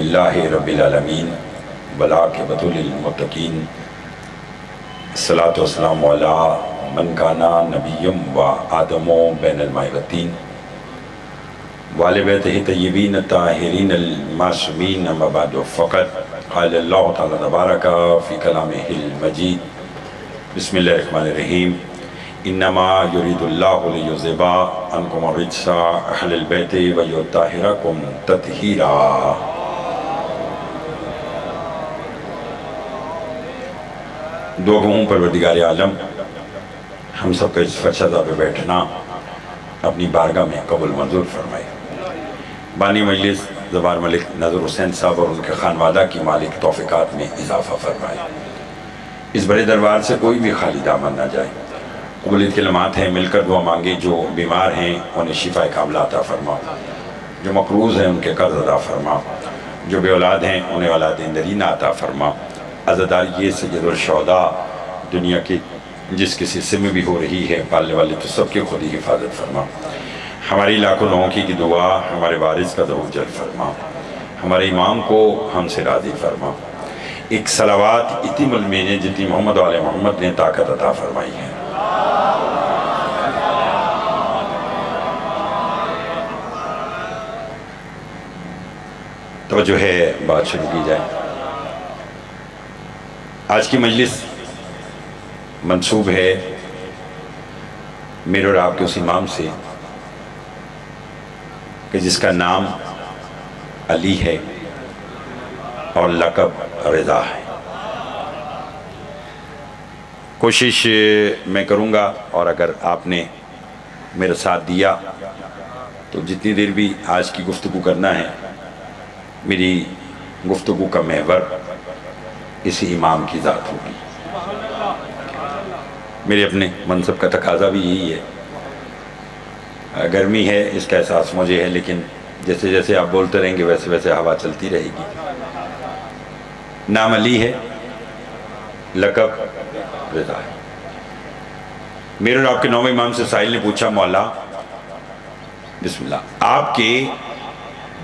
الحمدللہ رب العالمین والعاقبۃ للمتقین الصلاۃ والسلام علی من کان نبیم و آدم بین الماء والطین وآل بیتہ طیبین الطاہرین المعصومین اما بعد فقط قال اللہ تعالی تبارک فی کلامہ المجید بسم اللہ الرحمن الرحیم انما یرید اللہ لیذہب عنکم الرجس اہل البیت ویطہرکم تطہیرا۔ دو گوں پروردگار عالم ہم سب کا اس فرشتہ پہ بیٹھنا اپنی بارگاہ میں قبول منظور فرمائے۔ بانی مجلس زبار ملک نظر حسین صاحب اور ان کے خانوادہ کی مالک توفیقات میں اضافہ فرمائے۔ اس بڑے دربار سے کوئی بھی خالی دامن نہ جائے۔ قبولیت کے لمحات ہیں، مل کر دعا مانگے۔ جو بیمار ہیں انہیں شفا کاملہ عطا فرما، جو مقروض ہیں ان کے قرض ادا فرما، جو بے اولاد ہیں انہیں اولاد نرینہ عطا فرما۔ عزادار یہ سید الشہداء دنیا کی جس کسی حصے میں بھی ہو رہی ہے، پالنے والے تو سب کی خود ہی حفاظت فرما۔ ہماری لاکھوں لوگوں کی دعا ہمارے وارث کا ضرور جل فرما، ہمارے امام کو ہم سے راضی فرما۔ ایک صلوات اتنی ملمین جتنی محمد و آل محمد نے طاقت عطا فرمائی ہے۔ توجہ ہے، بات شروع کی جائے۔ آج کی مجلس منسوب ہے میرے اور آپ کے اس امام سے کہ جس کا نام علی ہے اور لقب رضا ہے۔ کوشش میں کروں گا، اور اگر آپ نے میرا ساتھ دیا تو جتنی دیر بھی آج کی گفتگو کرنا ہے، میری گفتگو کا محور اسی امام کی ذات ہوگی۔ میرے اپنے منصب کا تقاضا بھی یہی ہے۔ گرمی ہے اس کا احساس مجھے ہے، لیکن جیسے جیسے آپ بولتے رہیں گے ویسے ویسے ہوا چلتی رہے گی۔ نام علی ہے، لقب رضا ہے۔ میرے اور آپ کے نویں امام سے سائل نے پوچھا، مولا بسم اللہ، آپ کے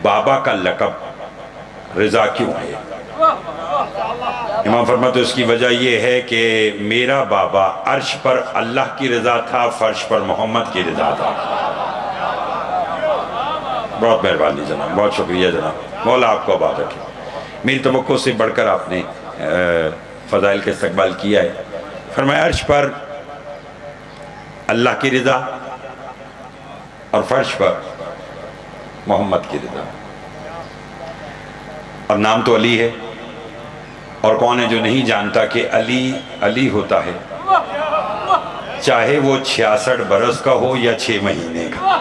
بابا کا لقب رضا کیوں ہے؟ امام فرماتے اس کی وجہ یہ ہے کہ میرا بابا عرش پر اللہ کی رضا تھا، فرش پر محمد کی رضا تھا۔ بہت مہربانی جناب، بہت شکریہ جناب، مولا آپ کو آباد رکھے۔ میری توقع سے بڑھ کر آپ نے فضائل کا استقبال کیا ہے۔ فرمایا عرش پر اللہ کی رضا اور فرش پر محمد کی رضا۔ اب نام تو علی ہے، اور کون ہے جو نہیں جانتا کہ علی علی ہوتا ہے، چاہے وہ 66 برس کا ہو یا 6 مہینے کا۔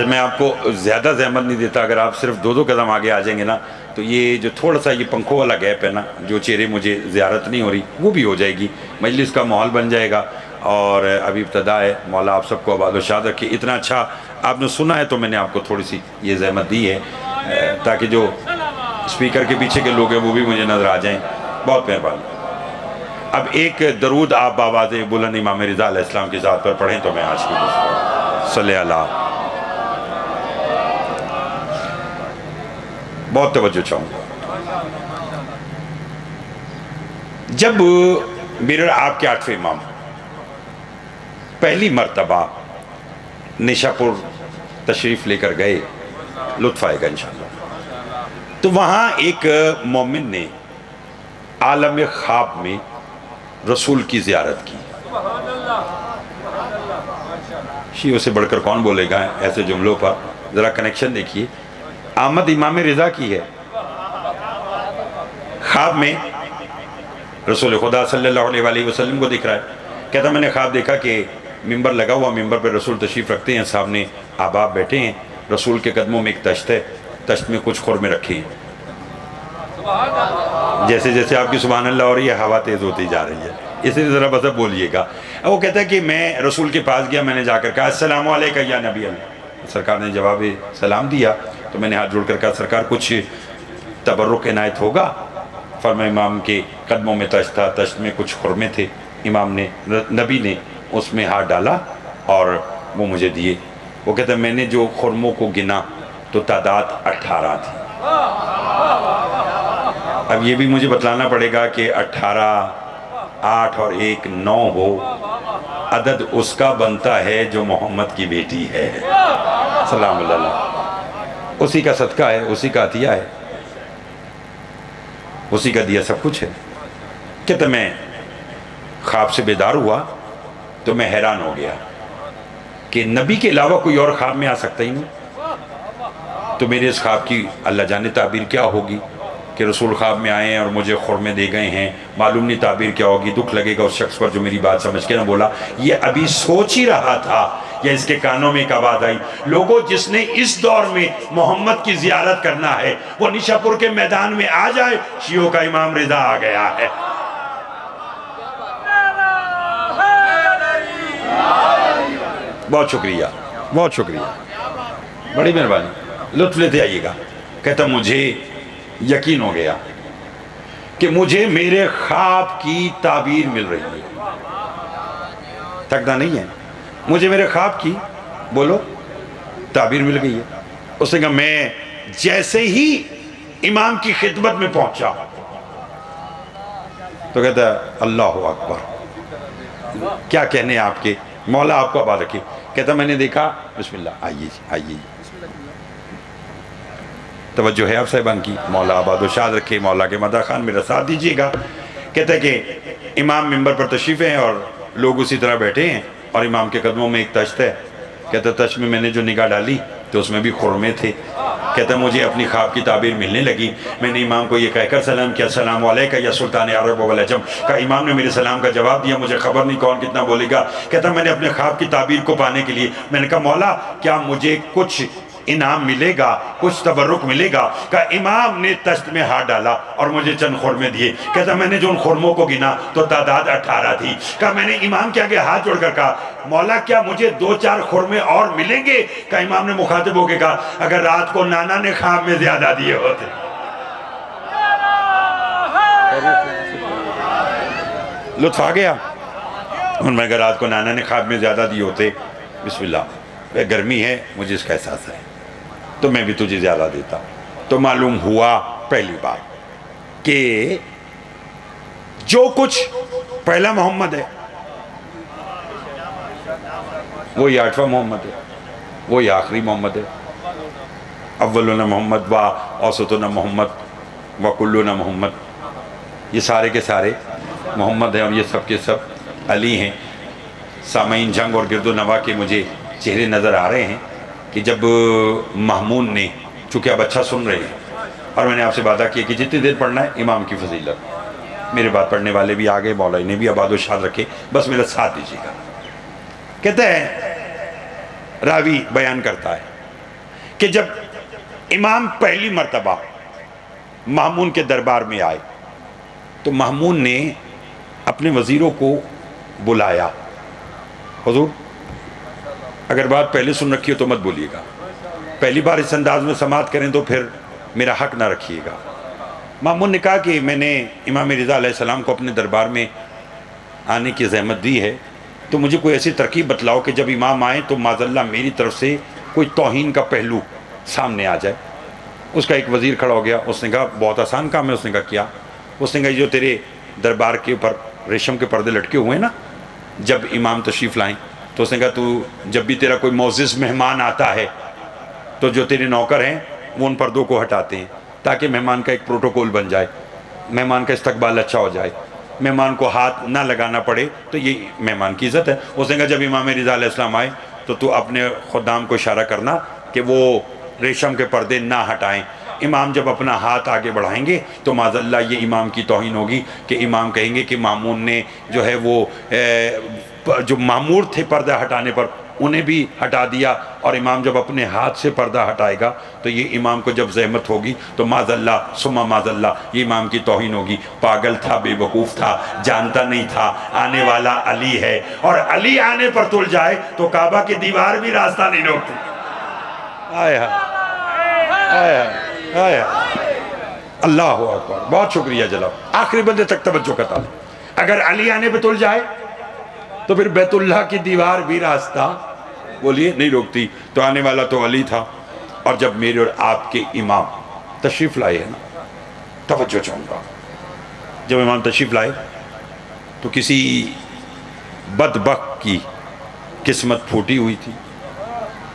میں آپ کو زیادہ زحمت نہیں دیتا، اگر آپ صرف 2 قدم آگے آ جائیں گے نا تو یہ جو تھوڑا سا یہ پنکھوں والا گیپ ہے نا، جو چہرے مجھے زیارت نہیں ہو رہی وہ بھی ہو جائے گی، مجلس کا ماحول بن جائے گا۔ اور ابھی ابتدا ہے، مولا آپ سب کو آباد و شاد رکھے۔ اتنا اچھا آپ نے سنا ہے تو میں نے آپ کو تھوڑی سی یہ زحمت دی ہے تاکہ جو اسپیکر کے پیچھے کے لوگ ہیں وہ بھی مجھے نظر آ جائیں۔ بہت مہربانی۔ اب ایک درود آپ بآواز بلند امام رضا علیہ السلام کی ذات پر پڑھیں تو میں آج کی گفتگو صلی اللہ۔ بہت توجہ چاہوں گا۔ جب میرے آپ کے 8ویں امام پہلی مرتبہ نشاپور تشریف لے کر گئے، لطف آئے گا انشاءاللہ، تو وہاں ایک مومن نے عالم خواب میں رسول کی زیارت کی۔ شیعوں سے بڑھ کر کون بولے گا ایسے جملوں پر؟ ذرا کنیکشن دیکھیے۔ آمد امام رضا کی ہے، خواب میں رسول خدا صلی اللہ علیہ وسلم کو دکھ رہا ہے۔ کہتا میں نے خواب دیکھا کہ ممبر لگا ہوا، ممبر پہ رسول تشریف رکھتے ہیں، سامنے احباب بیٹھے ہیں، رسول کے قدموں میں ایک تشت ہے، تشت میں کچھ خرمے رکھے ہیں۔ جیسے جیسے آپ کی سبحان اللہ ہو رہی ہے، ہوا تیز ہوتی جا رہی ہے، اس لیے ذرا بس بولیے گا۔ وہ کہتا ہے کہ میں رسول کے پاس گیا، میں نے جا کر کہا السلام علیکم یا نبی اللہ۔ سرکار نے جواب سلام دیا تو میں نے ہاتھ جوڑ کر کہا سرکار کچھ تبرک عنایت ہوگا؟ فرمایا امام کے قدموں میں تشت تھا، تشت میں کچھ خرمے تھے، امام نے نبی نے اس میں ہاتھ ڈالا اور وہ مجھے دیے۔ وہ کہتا ہے میں نے جو خرموں کو گنا تو تعداد 18 تھی. اب یہ بھی مجھے بتلانا پڑے گا کہ 18 8 اور 1 9 ہو، عدد اس کا بنتا ہے جو محمد کی بیٹی ہے سلام اللہ، اسی کا صدقہ ہے، اسی کا عطیہ ہے، اسی کا دیا سب کچھ ہے. کہتا میں خواب سے بیدار ہوا تو میں حیران ہو گیا کہ نبی کے علاوہ کوئی اور خواب میں آ سکتا ہی نہیں. تو میرے اس خواب کی اللہ جانے تعبیر کیا ہوگی کہ رسول خواب میں آئے ہیں اور مجھے خرمے دے گئے ہیں، معلوم نہیں تعبیر کیا ہوگی. دکھ لگے گا اس شخص پر جو میری بات سمجھ کے نہ بولا یہ ابھی سوچ ہی رہا تھا یا اس کے کانوں میں ایک آواز آئی. لوگوں جس نے اس دور میں محمد کی زیارت کرنا ہے وہ نشا پور کے میدان میں آ جائے، شیعوں کا امام رضا آ گیا ہے. بہت شکریہ، بہت شکریہ، بڑی مہربانی، لطف لیتے آئیے گا. کہتا مجھے یقین ہو گیا کہ مجھے میرے خواب کی تعبیر مل رہی ہے. تھکنا نہیں ہے، مجھے میرے خواب کی بولو تعبیر مل گئی ہے. اس نے کہا میں جیسے ہی امام کی خدمت میں پہنچا تو کہتا ہے اللہ اکبر، کیا کہنے آپ کے مولا آپ کو آباد رکھے. کہتا میں نے دیکھا، بسم اللہ، آئیے جی آئیے، توجہ ہے آپ صاحبان کی، مولا آباد و شاد رکھے، مولا کے مدح خان میرا ساتھ دیجئے گا. کہتا ہے کہ امام ممبر پر تشریف ہیں اور لوگ اسی طرح بیٹھے ہیں اور امام کے قدموں میں ایک تشت ہے. کہتا ہے تشت میں میں نے جو نگاہ ڈالی تو اس میں بھی خرمے تھے. کہتا ہے مجھے اپنی خواب کی تعبیر ملنے لگی. میں نے امام کو یہ کہہ کر سلام کیا، السلام علیکہ یا سلطان عرب والعجم. کہا امام نے میرے سلام کا جواب دیا، مجھے خبر نہیں کون کتنا بولے گا. کہتا ہے میں نے اپنے خواب کی تعبیر کو پانے کے لیے میں نے کہا مولا کیا مجھے کچھ انعام ملے گا، کچھ تبرک ملے گا. کہا امام نے تشت میں ہاتھ ڈالا اور مجھے چند خرمے دیے. کہتا میں نے جو ان خرموں کو گنا تو تعداد 18 تھی. کہا میں نے امام کے آگے ہاتھ جوڑ کر کہا مولا کیا مجھے 2-4 خرمے اور ملیں گے. کہا امام نے مخاطب ہو کے کہا اگر رات کو نانا نے خواب میں زیادہ دیے ہوتے. لطف آ گیا. ان میں اگر رات کو نانا نے خواب میں زیادہ دیے ہوتے، بسم اللہ، گرمی ہے مجھے اس کا احساس ہے تو میں بھی تجھے زیادہ دیتا. تو معلوم ہوا پہلی بات کہ جو کچھ پہلا محمد ہے وہی 8واں محمد ہے، وہی آخری محمد ہے. اولنا محمد و اوسطنا محمد و کلنا محمد، یہ سارے کے سارے محمد ہیں اور یہ سب کے سب علی ہیں. سامعین جنگ اور گرد و نواح کے مجھے چہرے نظر آ رہے ہیں کہ جب مہمون نے، چونکہ آپ اچھا سن رہے ہیں اور میں نے آپ سے وعدہ کیا کہ جتنی دیر پڑھنا ہے امام کی فضیلت، میرے بات پڑھنے والے بھی آگے، مولا نے بھی آباد و شاد رکھے، بس میرا ساتھ دیجیے گا. کہتا ہے راوی بیان کرتا ہے کہ جب امام پہلی مرتبہ مہمون کے دربار میں آئے تو مہمون نے اپنے وزیروں کو بلایا. حضور اگر بات پہلے سن رکھی ہو تو مت بولیے گا، پہلی بار اس انداز میں سماعت کریں تو پھر میرا حق نہ رکھیے گا. مامون نے کہا کہ میں نے امام رضا علیہ السلام کو اپنے دربار میں آنے کی زحمت دی ہے تو مجھے کوئی ایسی ترکیب بتلاؤ کہ جب امام آئیں تو معاذاللہ میری طرف سے کوئی توہین کا پہلو سامنے آ جائے. اس کا ایک وزیر کھڑا ہو گیا، اس نے کہا بہت آسان کام ہے. اس نے کہا کیا؟ اس نے کہا جو تیرے دربار کے اوپر ریشم کے پردے لٹکے ہوئے ہیں نا، جب امام تشریف لائیں تو اس نے کہا تو جب بھی تیرا کوئی معزز مہمان آتا ہے تو جو تیرے نوکر ہیں وہ ان پردوں کو ہٹاتے ہیں تاکہ مہمان کا ایک پروٹوکول بن جائے، مہمان کا استقبال اچھا ہو جائے، مہمان کو ہاتھ نہ لگانا پڑے، تو یہ مہمان کی عزت ہے. اس نے کہا جب امام رضا علیہ السلام آئے تو اپنے خدام کو اشارہ کرنا کہ وہ ریشم کے پردے نہ ہٹائیں. امام جب اپنا ہاتھ آگے بڑھائیں گے تو معاذاللہ یہ امام کی توہین ہوگی کہ امام کہیں گے کہ مامون نے جو ہے وہ جو مامور تھے پردہ ہٹانے پر انہیں بھی ہٹا دیا، اور امام جب اپنے ہاتھ سے پردہ ہٹائے گا تو یہ امام کو جب زحمت ہوگی تو معاذاللہ ثم معاذاللہ یہ امام کی توہین ہوگی. پاگل تھا، بے وقوف تھا، جانتا نہیں تھا آنے والا علی ہے، اور علی آنے پر تل جائے تو کعبہ کی دیوار بھی راستہ نہیں روکتی. آیا آیا آیا اللہ اکبر. بہت شکریہ جناب. آخری بندے تک توجہ کا تعلق. اگر علی آنے پہ تل جائے تو پھر بیت اللہ کی دیوار بھی راستہ بولیے نہیں روکتی. تو آنے والا تو علی تھا. اور جب میرے اور آپ کے امام تشریف لائے ہیں نا, توجہ چاہوں گا, جب امام تشریف لائے تو کسی بدبخت کی قسمت پھوٹی ہوئی تھی.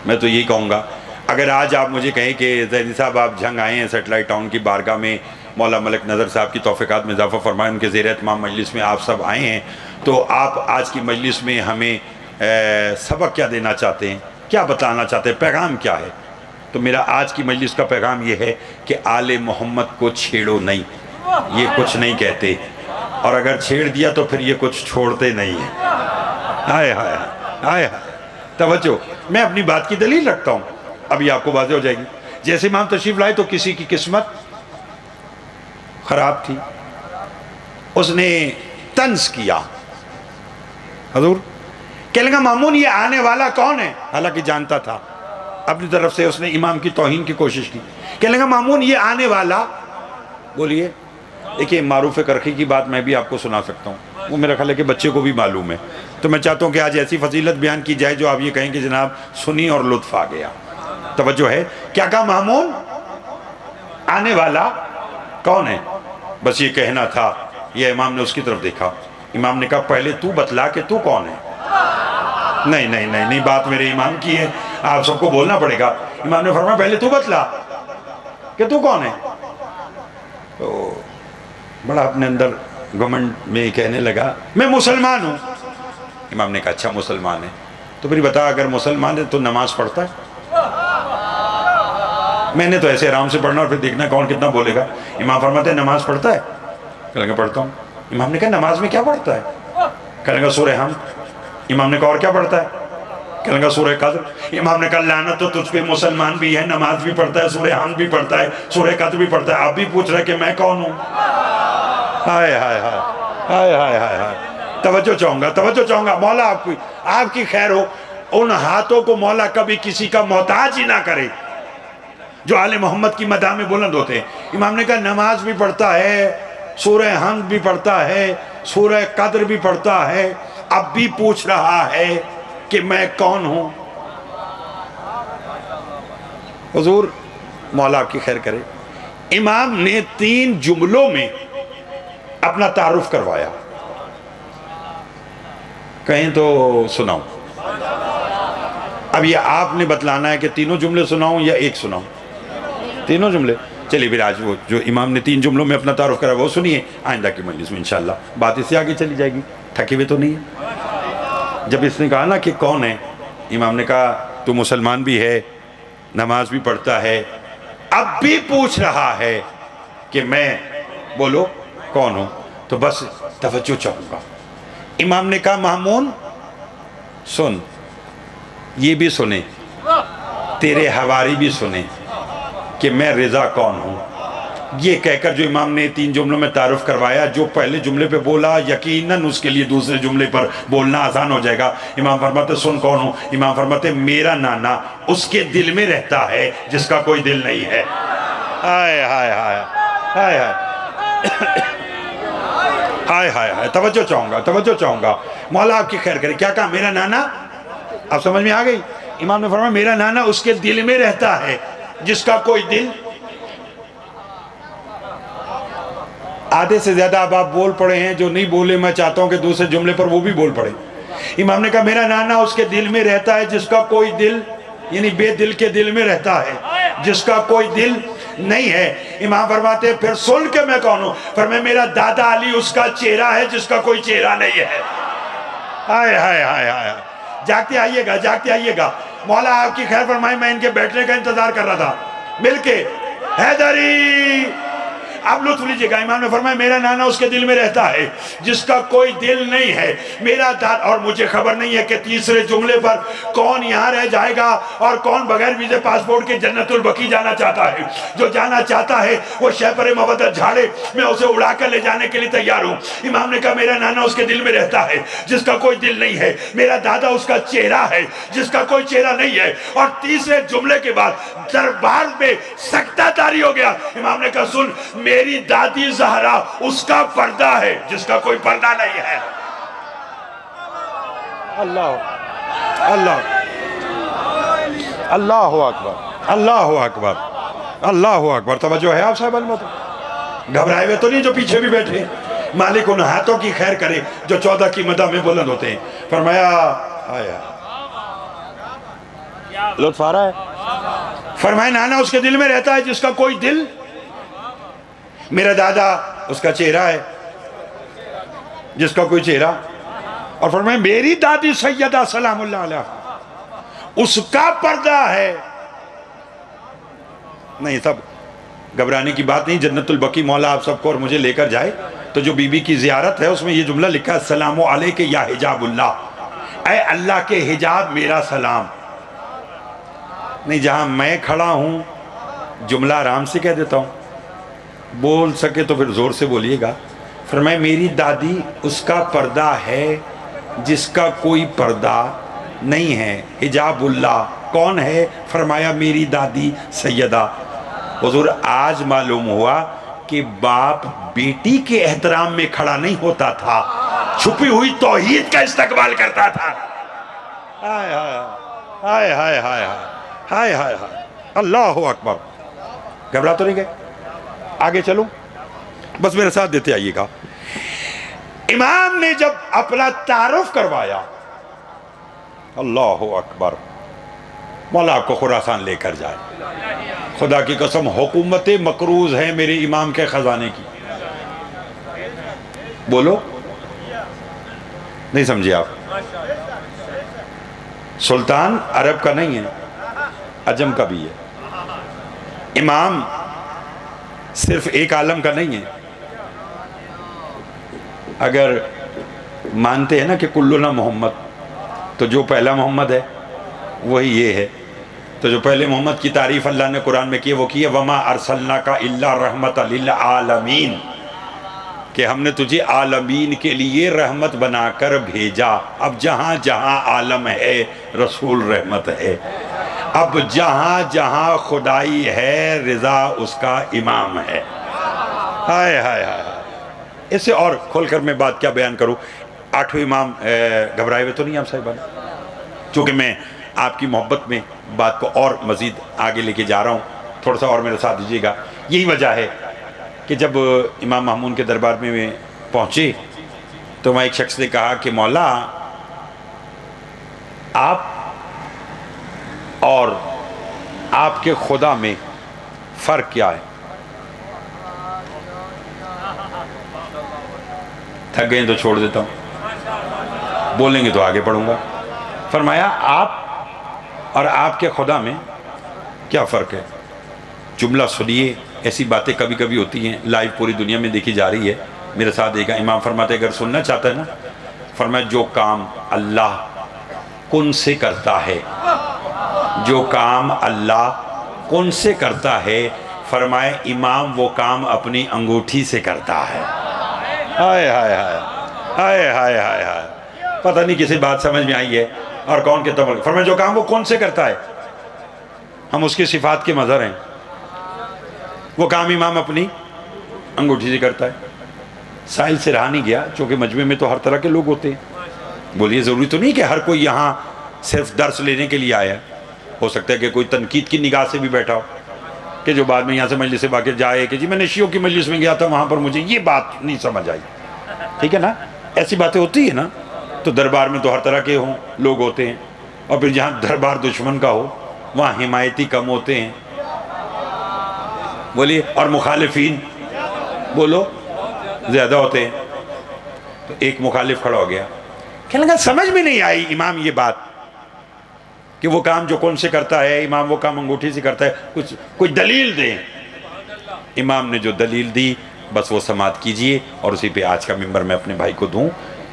میں تو یہی کہوں گا, اگر آج آپ مجھے کہیں کہ زیدی صاحب آپ جھنگ آئے ہیں سیٹلائٹ ٹاؤن کی بارگاہ میں, مولا ملک نظر صاحب کی توفیقات میں اضافہ فرمائیں, ان کے زیر اہتمام مجلس میں آپ سب آئے ہیں, تو آپ آج کی مجلس میں ہمیں سبق کیا دینا چاہتے ہیں, کیا بتانا چاہتے ہیں, پیغام کیا ہے؟ تو میرا آج کی مجلس کا پیغام یہ ہے کہ آل محمد کو چھیڑو نہیں, یہ کچھ نہیں کہتے, اور اگر چھیڑ دیا تو پھر یہ کچھ چھوڑتے نہیں ہیں. ہائے ہائے ہائے ہائے, توجہ, میں اپنی بات کی دلیل رکھتا ہوں, ابھی آپ کو واضح ہو جائے گی. جیسے امام تشریف لائے تو کسی کی قسمت خراب تھی, اس نے طنز کیا, حضور کہنے لگا مامون یہ آنے والا کون ہے, حالانکہ جانتا تھا, اپنی طرف سے اس نے امام کی توہین کی کوشش کی. کہنے لگا مامون یہ آنے والا, بولیے. دیکھیے معروف کرخی کی بات میں بھی آپ کو سنا سکتا ہوں, وہ میرا خیال ہے کہ بچے کو بھی معلوم ہے, تو میں چاہتا ہوں کہ آج ایسی فضیلت بیان کی جائے جو آپ یہ کہیں کہ جناب سنی اور لطف آ گیا. توجہ ہے, کیا کہا مامون آنے والا کون ہے, بس یہ کہنا تھا. یہ امام نے اس کی طرف دیکھا, امام نے کہا پہلے تو بتلا کہ تو کون ہے. نہیں نہیں نہیں نہیں, بات میرے امام کی ہے, آپ سب کو بولنا پڑے گا. امام نے فرمایا پہلے تو بتلا کہ تو کون ہے. تو بڑا اپنے اندر گھمنڈ میں کہنے لگا میں مسلمان ہوں. امام نے کہا اچھا مسلمان ہے, تو پھر بتا اگر مسلمان ہے تو نماز پڑھتا ہے. میں نے تو ایسے آرام سے پڑھنا اور پھر دیکھنا کون کتنا بولے گا. امام فرماتے ہیں نماز پڑھتا ہے, کہنے لگا پڑھتا ہوں. امام نے کہا نماز میں کیا پڑھتا ہے, کہنے لگا سورہ حمد. امام نے کہا اور کیا پڑھتا ہے, کہنے لگا سورہ قدر. امام نے کہا لعنت تو تجھ پہ, مسلمان بھی ہے, نماز بھی پڑھتا ہے, سورہ حمد بھی پڑھتا ہے, سورہ قدر بھی پڑھتا ہے, آپ بھی پوچھ رہے کہ میں کون ہوں. ہائے ہائے ہائے ہائے ہائے ہائے ہائے, توجہ چاہوں گا, توجہ چاہوں گا. مولا آپ کی خیر ہو, ان ہاتھوں کو مولا کبھی کسی کا محتاج ہی نہ کرے جو آل محمد کی مداح میں بلند ہوتے ہیں. امام نے کہا نماز بھی پڑھتا ہے, سورہ حمد بھی پڑھتا ہے, سورہ قدر بھی پڑھتا ہے, اب بھی پوچھ رہا ہے کہ میں کون ہوں. حضور مولا آپ کی خیر کرے, امام نے 3 جملوں میں اپنا تعارف کروایا. کہیں تو سناؤں, اب یہ آپ نے بتلانا ہے کہ تینوں جملے سناؤں یا ایک سناؤں. تینوں جملے, چلیے پھر آج وہ جو امام نے 3 جملوں میں اپنا تعارف کرا وہ سنیے, آئندہ کی مجلس میں انشاءاللہ بات اس سے آگے چلی جائے گی. تھکے ہوئے تو نہیں ہے. جب اس نے کہا نا کہ کون ہے, امام نے کہا تو مسلمان بھی ہے, نماز بھی پڑھتا ہے, اب بھی پوچھ رہا ہے کہ میں بولو کون ہوں. تو بس توجہ چاہوں گا. امام نے کہا مامون سن, یہ بھی سنے, تیرے حواری بھی سنے کہ میں رضا کون ہوں. یہ کہہ کر جو امام نے 3 جملوں میں تعارف کروایا, جو پہلے جملے پہ بولا یقیناً اس کے لیے دوسرے جملے پر بولنا آسان ہو جائے گا. امام فرماتے سن کون ہوں. امام فرماتے میرا نانا اس کے دل میں رہتا ہے جس کا کوئی دل نہیں ہے. ہائے ہائے ہائے ہائے ہائے ہائے ہائے, توجہ چاہوں گا, توجہ چاہوں گا. مولا آپ کی خیر کرے. کیا کہا میرا نانا, آپ سمجھ میں آ گئی. امام نے فرمایا میرا نانا اس کے دل میں رہتا ہے جس کا کوئی دل. آدھے سے زیادہ اب آپ بول پڑے ہیں, جو نہیں بولے میں چاہتا ہوں کہ دوسرے جملے پر وہ بھی بول پڑے. امام نے کہا میرا نانا اس کے دل میں رہتا ہے جس کا کوئی دل, یعنی بے دل کے دل میں رہتا ہے جس کا کوئی دل نہیں ہے. امام فرماتے پھر سن کے میں کون ہوں. فرمایا میرا دادا علی اس کا چہرہ ہے جس کا کوئی چہرہ نہیں ہے. ہائے ہائے ہائے ہائے, جاگتے آئیے گا, جاگتے آئیے گا. مولا آپ کی خیر فرمائے, میں ان کے بیٹھنے کا انتظار کر رہا تھا. مل کے حیدری, اب لطف لیجئے گا. امام نے فرمایا میرا نانا اس کے دل میں رہتا ہے جس کا کوئی دل نہیں ہے. میرا دادا, اور مجھے خبر نہیں ہے کہ تیسرے جملے پر کون یہاں رہ جائے گا اور کون بغیر ویزے پاسپورٹ کے جنت البقیع جانا چاہتا ہے. جو جانا چاہتا ہے وہ شہپر مودت جھاڑے, میں اسے اڑا کر لے جانے کے لیے تیار ہوں. امام نے کہا میرا نانا اس کے دل میں رہتا ہے جس کا کوئی دل نہیں ہے. میرا دادا اس کا چہرہ ہے جس کا کوئی چہرہ نہیں ہے. اور تیسرے جملے کے بعد دربار میں سکتہ طاری ہو گیا. امام نے کہا سن, میری دادی زہرا اس کا پردہ ہے جس کا کوئی پردہ نہیں ہے. اللہ اللہ اللہ اکبر، اللہ اکبر، اللہ اکبر. توجہ ہے آپ صاحب المت؟ گھبرائے ہوئے تو نہیں جو پیچھے بھی بیٹھے؟ مالک ان ہاتھوں کی خیر کرے جو 14 کی مدح میں بلند ہوتے ہیں. فرمایا آیا لطف آ رہا ہے. فرمایا نانا اس کے دل میں رہتا ہے جس کا کوئی دل. میرا دادا اس کا چہرہ ہے جس کا کوئی چہرہ. اور فرمایا میری دادی سیدہ سلام اللہ علیہ اس کا پردہ ہے. نہیں سب گھبرانے کی بات نہیں. جنت البقیع مولا آپ سب کو اور مجھے لے کر جائے تو جو بی بی کی زیارت ہے اس میں یہ جملہ لکھا ہے السلام علیک یا حجاب اللہ. اے اللہ کے حجاب میرا سلام. نہیں جہاں میں کھڑا ہوں جملہ آرام سے کہہ دیتا ہوں, بول سکے تو پھر زور سے بولیے گا. فرمایا میری دادی اس کا پردہ ہے جس کا کوئی پردہ نہیں ہے. حجاب اللہ کون ہے؟ فرمایا میری دادی سیدہ. حضور آج معلوم ہوا کہ باپ بیٹی کے احترام میں کھڑا نہیں ہوتا تھا, چھپی ہوئی توحید کا استقبال کرتا تھا. ہائے ہائے ہائے ہائے ہائے ہائے ہائے اللہ اکبر. گھبرا تو نہیں گئے؟ آگے چلوں, بس میرے ساتھ دیتے آئیے گا. امام نے جب اپنا تعارف کروایا, اللہ اکبر, مولا آپ کو خراسان لے کر جائے. خدا کی قسم حکومت مقروض ہے میرے امام کے خزانے کی. بولو نہیں سمجھے آپ؟ سلطان عرب کا نہیں ہے, عجم کا بھی ہے. امام صرف ایک عالم کا نہیں ہے. اگر مانتے ہیں نا کہ کلنا محمد, تو جو پہلا محمد ہے وہی یہ ہے. تو جو پہلے محمد کی تعریف اللہ نے قرآن میں کی وہ کی ہے وَمَا أَرْسَلْنَاكَ إِلَّا رَحْمَةً لِلْعَالَمِينَ, کہ ہم نے تجھے عالمین کے لیے رحمت بنا کر بھیجا. اب جہاں جہاں عالم ہے رسول رحمت ہے. اب جہاں جہاں خدائی ہے رضا اس کا امام ہے. ہائے ہائے ہائے. اس سے اور کھول کر میں بات کیا بیان کروں. 8ویں امام گھبرائے ہوئے تو نہیں آپ صاحبان؟ چونکہ میں آپ کی محبت میں بات کو اور مزید آگے لے کے جا رہا ہوں, تھوڑا سا اور میرے ساتھ دیجیے گا. یہی وجہ ہے کہ جب امام مامون کے دربار میں پہنچے تو وہاں ایک شخص نے کہا کہ مولا آپ اور آپ کے خدا میں فرق کیا ہے؟ تھک گئے تو چھوڑ دیتا ہوں, بولیں گے تو آگے پڑھوں گا. فرمایا آپ اور آپ کے خدا میں کیا فرق ہے؟ جملہ سنیے. ایسی باتیں کبھی کبھی ہوتی ہیں, لائیو پوری دنیا میں دیکھی جا رہی ہے. میرے ساتھ دیکھا. امام فرماتے اگر سننا چاہتا ہے نا, فرمایا جو کام اللہ کن سے کرتا ہے, جو کام اللہ کن سے کرتا ہے, فرمایا امام وہ کام اپنی انگوٹھی سے کرتا ہے. ہائے ہائے ہائے ہائے ہائے ہائے ہائے. پتہ نہیں کسی بات سمجھ میں آئی ہے اور کون کے تبر. فرمایا جو کام وہ کون سے کرتا ہے, ہم اس کی صفات کے مظہر ہیں, وہ کام امام اپنی انگوٹھی سے کرتا ہے. سائل سے رہا نہیں گیا, چونکہ مجمع میں تو ہر طرح کے لوگ ہوتے ہیں. بولیے ضروری تو نہیں کہ ہر کوئی یہاں صرف درس لینے کے لیے آیا ہے. ہو سکتا ہے کہ کوئی تنقید کی نگاہ سے بھی بیٹھا ہو, کہ جو بعد میں یہاں سے مجلس سے باقی جائے کہ جی میں نے شیعوں کی مجلس میں گیا تھا, وہاں پر مجھے یہ بات نہیں سمجھ آئی. ٹھیک ہے نا, ایسی باتیں ہوتی ہیں نا. تو دربار میں تو ہر طرح کے ہوں لوگ ہوتے ہیں, اور پھر جہاں دربار دشمن کا ہو وہاں حمایتی کم ہوتے ہیں. بولیے, اور مخالفین بولو زیادہ ہوتے ہیں. تو ایک مخالف کھڑا ہو گیا, کہنے لگا سمجھ میں نہیں آئی امام یہ بات کہ وہ کام جو کون سے کرتا ہے, امام وہ کام انگوٹھی سے کرتا ہے, کوئی دلیل دیں. امام نے جو دلیل دی بس وہ سماعت کیجئے, اور اسی پہ آج کا ممبر میں اپنے بھائی کو دوں.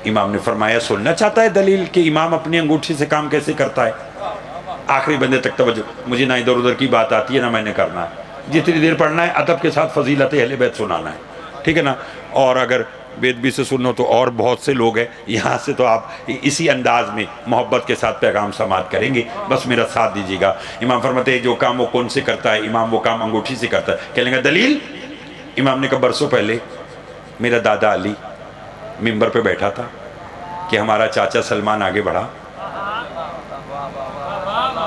امام نے فرمایا سننا چاہتا ہے دلیل کہ امام اپنی انگوٹھی سے کام کیسے کرتا ہے؟ آخری بندے تک توجہ. مجھے نہ ادھر ادھر کی بات آتی ہے نہ میں نے کرنا ہے. جتنی دیر پڑھنا ہے ادب کے ساتھ فضیلت اہل بیت سنانا ہے, ٹھیک ہے نا. اور اگر بیت بھی سے سنو تو اور بہت سے لوگ ہیں یہاں سے, تو آپ اسی انداز میں محبت کے ساتھ پیغام سماعت کریں گے. بس میرا ساتھ دیجیے گا. امام فرماتے ہیں جو کام وہ کون سے کرتا ہے, امام وہ کام انگوٹھی سے کرتا ہے. کہنے لگا دلیل. امام نے کہا برسوں پہلے میرا دادا علی ممبر پہ بیٹھا تھا کہ ہمارا چاچا سلمان آگے بڑھا,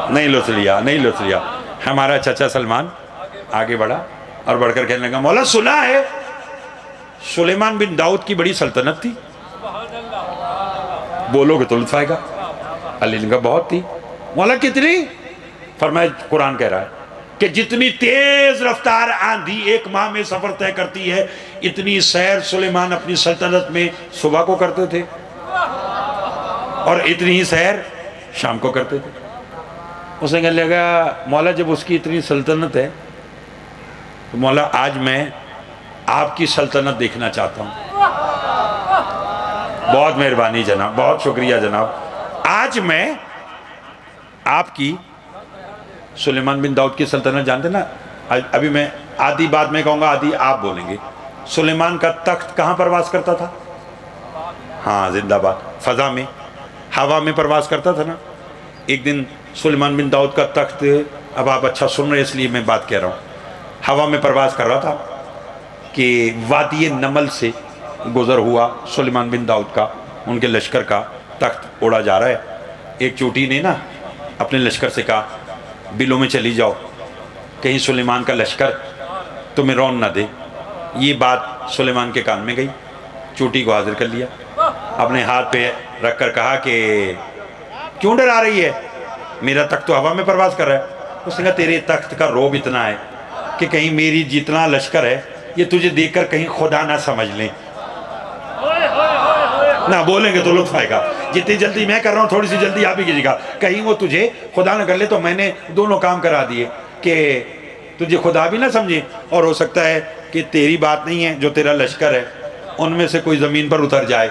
نہیں لطف لیا، نہیں لطف لیا۔ ہمارا چچا سلمان آگے بڑھا اور بڑھ کر کہنے لگا مولا سنا ہے سلیمان بن داؤد کی بڑی سلطنت تھی، بولو گے تو لطف آئے گا۔ علی نے کہا بہت تھی۔ مولا کتنی؟ فرمایا قرآن کہہ رہا ہے کہ جتنی تیز رفتار آندھی ایک ماہ میں سفر طے کرتی ہے اتنی سیر سلیمان اپنی سلطنت میں صبح کو کرتے تھے اور اتنی ہی سیر شام کو کرتے تھے۔ اس نے کہنے لگا مولا جب اس کی اتنی سلطنت ہے تو مولا آج میں آپ کی سلطنت دیکھنا چاہتا ہوں۔ بہت مہربانی جناب، بہت شکریہ جناب۔ آج میں آپ کی سلیمان بن داؤد کی سلطنت جانتے نا، ابھی میں آدھی بات میں کہوں گا آدھی آپ بولیں گے۔ سلیمان کا تخت کہاں پرواز کرتا تھا؟ ہاں زندہ باد، فضا میں، ہوا میں پرواز کرتا تھا نا۔ ایک دن سلیمان بن داؤد کا تخت، اب آپ اچھا سن رہے اس لیے میں بات کہہ رہا ہوں، ہوا میں پرواز کر رہا تھا کہ وادی نمل سے گزر ہوا سلیمان بن داؤد کا، ان کے لشکر کا تخت اڑا جا رہا ہے۔ ایک چوٹی نے نا اپنے لشکر سے کہا بلوں میں چلی جاؤ کہیں سلیمان کا لشکر تمہیں رون نہ دے۔ یہ بات سلیمان کے کان میں گئی، چوٹی کو حاضر کر لیا، اپنے ہاتھ پہ رکھ کر کہا کہ کیوں ڈرا رہی ہے، میرا تخت تو ہوا میں پرواز کر رہا ہے۔ اس نے کہا تیرے تخت کا روب اتنا ہے کہ کہیں میری جتنا لشکر ہے یہ تجھے دیکھ کر کہیں خدا نہ سمجھ لیں۔ نہ بولیں گے تو لطف آئے گا، جتنی جلدی میں کر رہا ہوں تھوڑی سی جلدی آپ ہی کیجیے گا، کہیں وہ تجھے خدا نہ کر لے۔ تو میں نے دونوں کام کرا دیے کہ تجھے خدا بھی نہ سمجھے، اور ہو سکتا ہے کہ تیری بات نہیں ہے، جو تیرا لشکر ہے ان میں سے کوئی زمین پر اتر جائے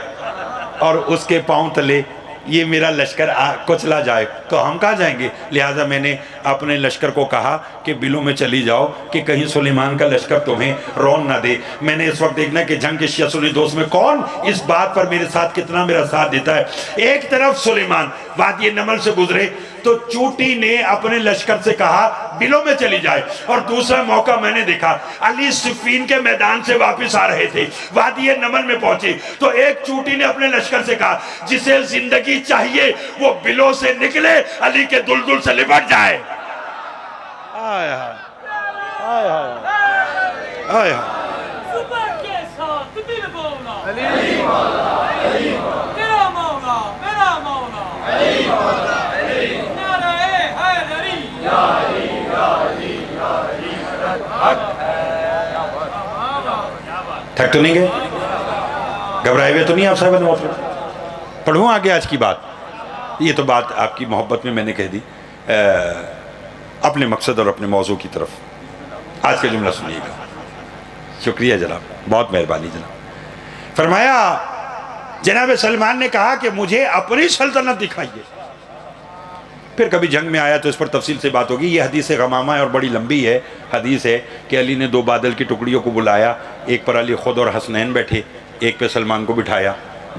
اور اس کے پاؤں تلے یہ میرا لشکر کچلا جائے تو ہم کہاں جائیں گے۔ لہٰذا میں نے اپنے لشکر کو کہا کہ بلوں میں چلی جاؤ کہ کہیں سلیمان کا لشکر تمہیں رون نہ دے۔ میں نے اس وقت دیکھنا کہ جنگ کے شیعہ سنی دوست میں کون اس بات پر میرے ساتھ کتنا میرا ساتھ دیتا ہے۔ ایک طرف سلیمان وادی نمل سے گزرے تو چوٹی نے اپنے لشکر سے کہا بلوں میں چلی جائے، اور دوسرا موقع میں نے دیکھا علی صفین کے میدان سے واپس آ رہے تھے، وادی نمل میں پہنچے تو ایک چوٹی نے اپنے لشکر سے کہا جسے زندگی چاہیے وہ بلوں سے نکلے، علی کے دلدل سے لپٹ جائے۔ آئے آئے آئے آئے صبح کے ساتھ دل بولا علی مولا، تیرا مولا میرا مولا، نعرہ حیدری یا علی یا علی یا علی تھک تو نہیں گئے؟ گھبرائے ہوئے تو نہیں آپ صاحب نے؟ پڑھوں آگے آج کی بات؟ یہ تو بات آپ کی محبت میں نے کہہ دی، اپنے مقصد اور اپنے موضوع کی طرف آج کا جملہ سنیے گا۔ شکریہ جناب، بہت مہربانی جناب۔ فرمایا جناب سلمان نے کہا کہ مجھے اپنی سلطنت دکھائیے۔ پھر کبھی جنگ میں آیا تو اس پر تفصیل سے بات ہوگی۔ یہ حدیث غمامہ ہے اور بڑی لمبی ہے حدیث ہے کہ علی نے دو بادل کی ٹکڑیوں کو بلایا، ایک پر علی خود اور حسنین بیٹھے، ایک پہ سلمان کو بٹھایا،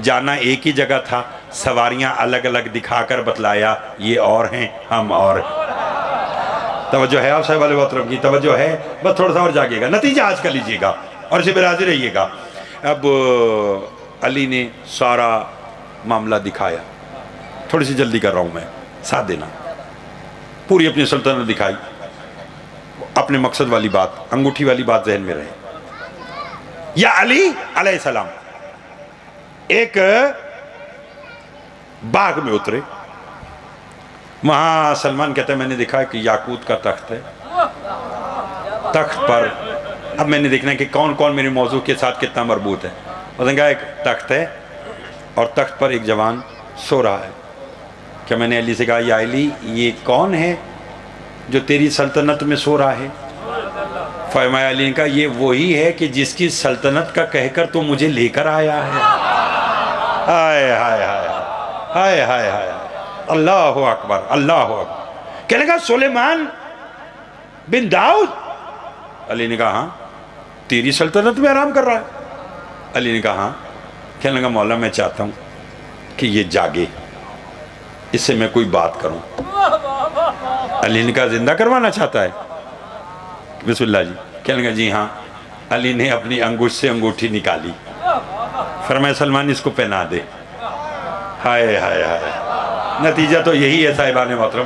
جانا ایک ہی جگہ تھا، سواریاں الگ الگ دکھا کر بتلایا یہ اور ہیں ہم اور ہیں۔ توجہ ہے آپ صاحب علیہ وسلم کی؟ توجہ ہے؟ بس تھوڑا سا اور جاگے گا، نتیجہ آج کا لیجئے گا اور اسے راضی رہیے گا۔ اب علی نے سارا معاملہ دکھایا، تھوڑی سی جلدی کر رہا ہوں میں، ساتھ دینا، پوری اپنی سلطنت دکھائی، اپنے مقصد والی بات، انگوٹھی والی بات ذہن میں رہے۔ یا علی علیہ السلام ایک باغ میں اترے، وہاں سلمان کہتا ہے میں نے دیکھا کہ یاقوت کا تخت ہے، تخت پر اب میں نے دیکھنا ہے کہ کون کون میرے موضوع کے ساتھ کتنا مربوط ہے۔ اس نے کہا ایک تخت ہے اور تخت پر ایک جوان سو رہا ہے۔ کیا میں نے علی سے کہا یا علی یہ کون ہے جو تیری سلطنت میں سو رہا ہے؟ فرمایا علی نے کہا یہ وہی ہے کہ جس کی سلطنت کا کہہ کر تو مجھے لے کر آیا ہے۔ ہائے ہائے ہائے ہائے ہائے ہائے، اللہ اکبر اللہ اکبر۔ کہنے لگا سلیمان بن داؤد؟ علی نے کہا ہاں۔ تیری سلطنت میں آرام کر رہا ہے؟ علی نے کہا ہاں۔ کہنے لگا مولا میں چاہتا ہوں کہ یہ جاگے، اس سے میں کوئی بات کروں۔ علی نے کہا زندہ کروانا چاہتا ہے؟ بسم اللہ جی۔ کہنے لگا جی ہاں۔ علی نے اپنی انگوش سے انگوٹھی نکالی، فرمایا سلمان اس کو پہنا دے۔ ہائے ہائے ہائے، نتیجہ تو یہی ہے صاحبان محترم۔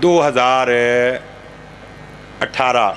2018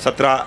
17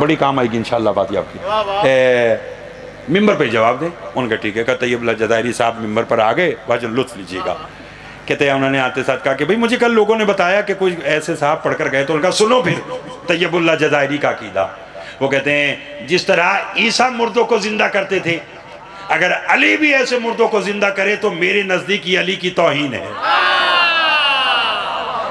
بڑی کام آئے گی انشاءاللہ بات یہ آپ کی. ممبر پہ جواب دیں. ان کا ٹھیک ہے. کہ طیب اللہ جزائری صاحب ممبر پر آ گئے. بھائی لطف لیجیے گا. کہتے ہیں انہوں نے آتے ساتھ کہا کہ بھئی مجھے کل لوگوں نے بتایا کہ کوئی ایسے صاحب پڑھ کر گئے تو ان کا سنو پھر طیب اللہ جزائری کا عقیدہ. وہ کہتے ہیں جس طرح عیسیٰ مردوں کو زندہ کرتے تھے اگر علی بھی ایسے مردوں کو زندہ کرے تو میرے نزدیک یہ علی کی توہین ہے.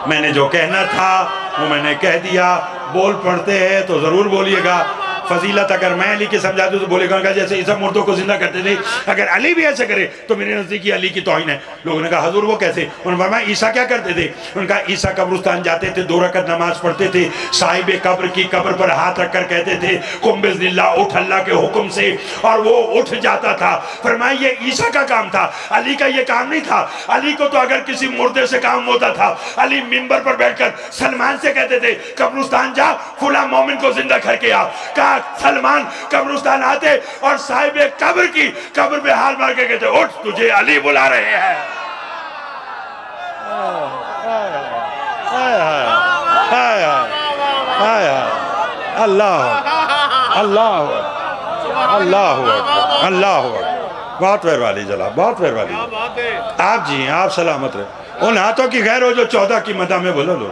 میں نے جو کہنا تھا وہ میں نے کہہ دیا. بول پڑھتے ہیں تو ضرور بولیے گا. فضیلت اگر میں علی کے سمجھا دوں تو بولے گا جیسے عیسیٰ مردوں کو زندہ کرتے تھے اگر علی بھی ایسے کرے تو میرے نزدیک یہ علی کی توہین ہے. لوگوں نے کہا حضور وہ کیسے؟ انہوں نے فرمایا عیسیٰ کیا کرتے تھے؟ انہوں نے کہا عیسیٰ قبرستان جاتے تھے 2 رکعت نماز پڑھتے تھے صاحب قبر کی قبر پر ہاتھ رکھ کر کہتے تھے قم بإذن اللہ اٹھ اللہ کے حکم سے اور وہ اٹھ جاتا تھا. فرمایا یہ عیسیٰ کا کام تھا علی کا یہ کام نہیں تھا. علی کو تو اگر کسی مردے سے کام ہوتا تھا علی ممبر پر بیٹھ کر سلمان سے کہتے تھے قبرستان جا فلاں مومن کو زندہ کر کے آ. کہا سلمان قبرستان آتے اور صاحب قبر کی قبر پہ حال مار کے کہتے اٹھ تجھے علی بلا رہے ہیں. اللہ اللہ اللہ اللہ. بہت مہربانی جناب بہت مہربانی. آپ جی ہیں آپ سلامت رہے. ان ہاتھوں کی خیر ہو جو 14 کی مدح میں بولو لو.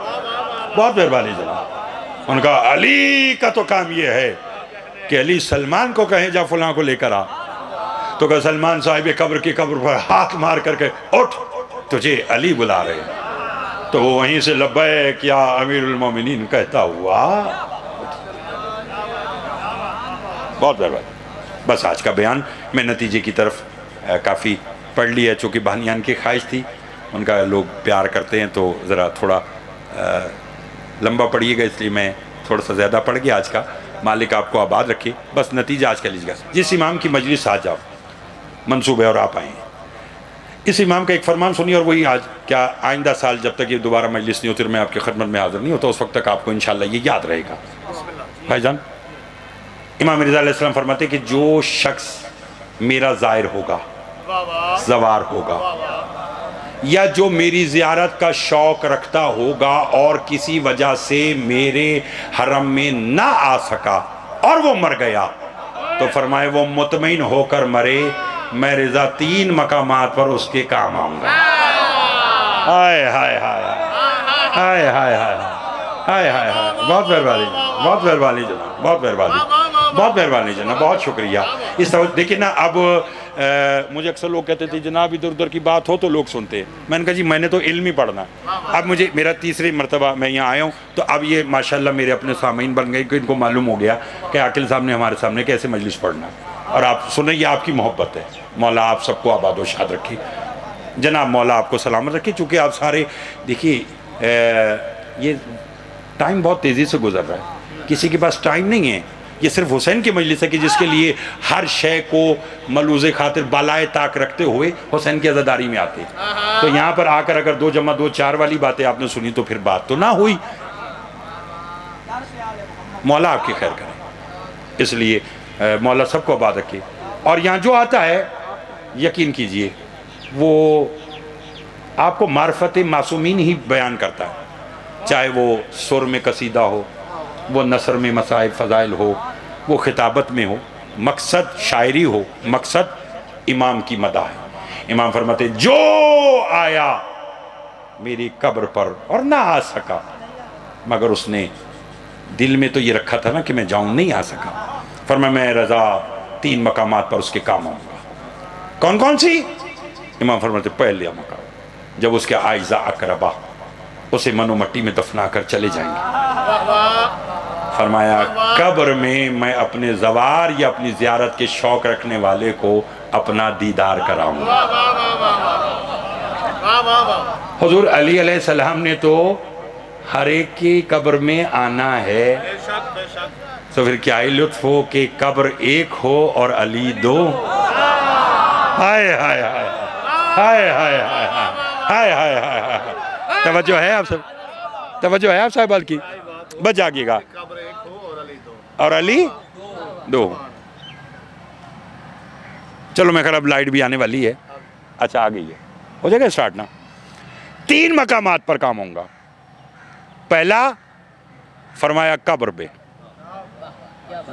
بہت مہربانی جناب. ان کا علی کا تو کام یہ ہے کہ علی سلمان کو کہیں جا فلاں کو لے کر آ. تو کہ سلمان صاحب قبر کی قبر پر ہاتھ مار کر کے اٹھ تجھے علی بلا رہے ہیں. تو وہ وہیں سے لبیک یا امیر المومنین کہتا ہوا. بہت مہربانی. بس آج کا بیان میں نتیجے کی طرف کافی پڑھ لیا چونکہ بہنیان کی خواہش تھی. ان کا لوگ پیار کرتے ہیں تو ذرا تھوڑا لمبا پڑھیے گا اس لیے میں تھوڑا سا زیادہ پڑھ گیا آج کا. مالک آپ کو آباد رکھے. بس نتیجہ آج کا لیجیے گا. جس امام کی مجلس آج آپ منصوب ہے اور آپ آئیں اس امام کا ایک فرمان سنیے اور وہی آج کیا آئندہ سال جب تک یہ دوبارہ مجلس نہیں ہوتی اور میں آپ کی خدمت میں حاضر نہیں ہوتا اس وقت تک آپ کو انشاءاللہ یہ یاد رہے گا. بھائی جان امام رضا علیہ السلام فرماتے کہ جو شخص میرا زائر ہوگا زوار ہوگا یا جو میری زیارت کا شوق رکھتا ہوگا اور کسی وجہ سے میرے حرم میں نہ آ سکا اور وہ مر گیا تو فرمائے وہ مطمئن ہو کر مرے میں رضا 3 مقامات پر اس کے کام آؤں گا. ہائے ہائے ہائے ہائے ہائے ہائے ہائے ہائے ہائے. بہت مہربانی بہت مہربانی جناب بہت مہربانی بہت مہربانی جناب بہت شکریہ. اس طرح دیکھیں نا اب مجھے اکثر لوگ کہتے تھے جناب ادھر ادھر کی بات ہو تو لوگ سنتے ہیں. میں نے کہا جی میں نے تو علم ہی پڑھنا. اب مجھے میرا 3ری مرتبہ میں یہاں آیا ہوں تو اب یہ ماشاءاللہ میرے اپنے سامعین بن گئے کہ ان کو معلوم ہو گیا کہ عاقل صاحب نے ہمارے سامنے کیسے مجلس پڑھنا اور آپ سنیں یہ آپ کی محبت ہے. مولا آپ سب کو آباد و شاد رکھے. جناب مولا آپ کو سلامت رکھے. چونکہ آپ سارے دیکھیے یہ ٹائم بہت تیزی سے گزر رہا ہے. کسی کے پاس ٹائم نہیں ہے. یہ صرف حسین کی مجلس ہے کہ جس کے لیے ہر شے کو ملوز خاطر بالائے طاق رکھتے ہوئے حسین کی عزاداری میں آتے. تو یہاں پر آ کر اگر 2 × 2 = 4 والی باتیں آپ نے سنی تو پھر بات تو نہ ہوئی. مولا آپ کی خیر کرے. اس لیے مولا سب کو آباد رکھے. اور یہاں جو آتا ہے یقین کیجئے وہ آپ کو معرفت معصومین ہی بیان کرتا ہے. چاہے وہ سر میں قصیدہ ہو وہ نثر میں مصائب فضائل ہو وہ خطابت میں ہو مقصد شاعری ہو مقصد امام کی مدح ہے. امام فرماتے جو آیا میری قبر پر اور نہ آ سکا مگر اس نے دل میں تو یہ رکھا تھا نا کہ میں جاؤں نہیں آ سکا. فرمایا میں رضا 3 مقامات پر اس کے کام آؤں گا. کون کون سی؟ امام فرماتے پہلے مقام جب اس کے آئزہ اقربا اسے منو مٹی میں دفنا کر چلے جائیں گے. فرمایا قبر میں میں اپنے زوار یا اپنی زیارت کے شوق رکھنے والے کو اپنا دیدار کراؤں گا. حضور علی علیہ السلام نے تو ہر ایک کی قبر میں آنا ہے. تو پھر کیا ہی لطف ہو کہ قبر ایک ہو اور علی 2. ہائے ہائے ہائے ہائے ہائے ہائے ہائے ہائے. توجہ ہے آپ سب توجہ ہے آپ صاحب کی. بچ جاگیے گا. اور علی 2. چلو میں اب لائٹ بھی آنے والی ہے. اچھا آ گئی ہے ہو جائے گا اسٹارٹ نا. 3 مقامات پر کام ہوں گا. پہلا فرمایا قبر پہ